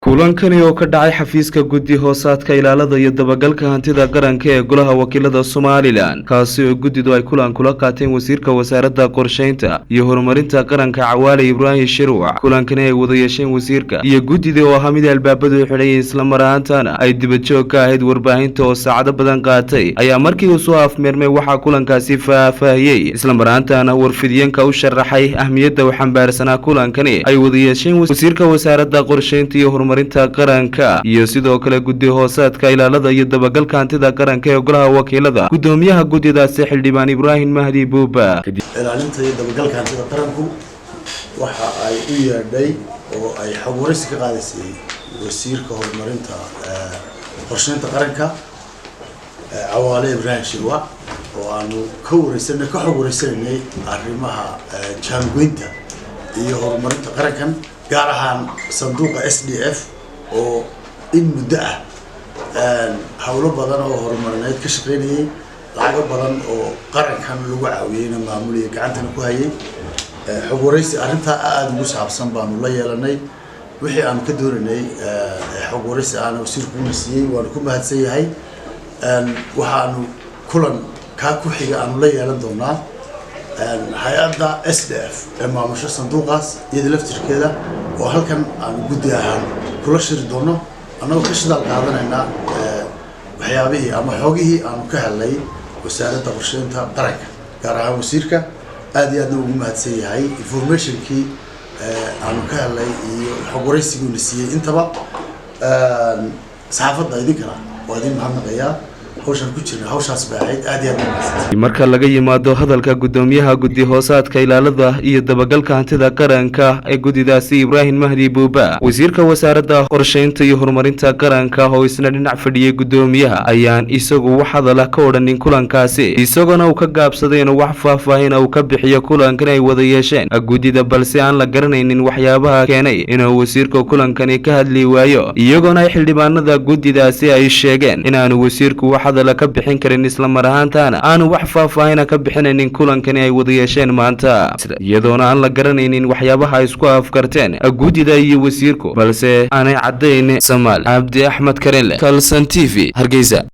kulankani oo ka dhacay xafiiska guddi hoosaadka ilaalada iyo dabagalka hantida qaranka ee golaha wakiilada Somaliland kaasi oo guddidu ay kulan kula qaateen wasiirka wasaaradda qorsheynta iyo horumarinta qaranka Cawaale Ibrahim Shirwac. kulankani ay wada yeesheen wasiirka iyo guddida oo ahaa mid albaabadu xidhay isla maraantana ay dibadjoog ka ahayd warbaahinta oo saacado badan qaatay ayaa markii uu soo afmeermay waxaa kulankaasi faahfaahiyay isla maraantana warfidyenka u sharaxay ahmiyadda uu xambaarsanaa kulankani ay wada yeesheen wasiirka wasaaradda qorsheynta iyo horumarinta qaranka iyo sidoo kale guddi hoosaadka ilaalada iyo dabagalka hantida qaranka ee golaha wakiilada. gudoomiyaha guddidaasi xildhibaan Ibrahim Mahdi Buuba ilaalinta iyo dabagalka hantida qaranku waxa ay u yeedhay oo ay xawaarisi ka qaadaysay wasiirka horumarinta qorsheynta qaranka Cawaale Ibrahim Shirwac oo aanu ka wareysanay arrimaha jaangoynta iyo horumarinta qarankan gaar ahaan sanduuqa SDF oo in muddo ah hawlo badan oo horumarineed ka shaqeynayay lacago badan oo qarankan lagu caawiyayna maamulaya gacantana ku hayay xog wareysi arrinta aad ugu saabsan baanu la yeelanay wixii aan ka dooranay xog wareysi aan wasiirku u siiyay waan ku mahadsan yahay waxaanu kulan ka ku xiga aan la yeelan doonaa hay'adda SDF ee maamusha sanduuqaas iyada laftirkeeda oo halkan aan guddi ahaan kula shiri doono annagoo ka shidaal qaadanayna waxyaabihii ama xoogihii aanu ka helnay wasaaradda qorsheynta qaranka gaar ahaan wasiirka aad iyo aadna ugu mahadsan yahay informationkii aanu ka helnay iyo xog wareysigii uu siiyay intaba saxaafadda idinkana waa idin mahadnaqayaa marka laga yimaado hadalka gudoomiyaha guddi hoosaadka ilaalada iyo dabagalka hantida qaranka ee guddidaasi Ibrahim Mahdi Buuba, wasiirka wasaaradda qorsheynta iyo horumarinta qaranka oo isna dhinac fadhiyay gudoomiyaha ayaan isagu wax hadal ka odhanin kulankaasi isaguna uu ka gaabsaday inuu wax faahfaahin uu ka bixiyo kulankan ay wada yeesheen guddida balse aan la garanaynin waxyaabaha keenay inuu wasiirka kulankani ka hadli waayo iyagoona ay xildhibaanada guddidaasi ay sheegeen inaanu wasiirku wax ka bixin karin isla mar ahaantaana aanu wax faahfaahina ka bixinaynin kulankani ay wada yeesheen maanta iyadoona aan la garanaynin waxyaabaha ay isku afkarteen guddida iyo wasiirku balse aanay caddayn. Samaal Cabdi Axmed Karenle, Kalsan TV, Hargeysa.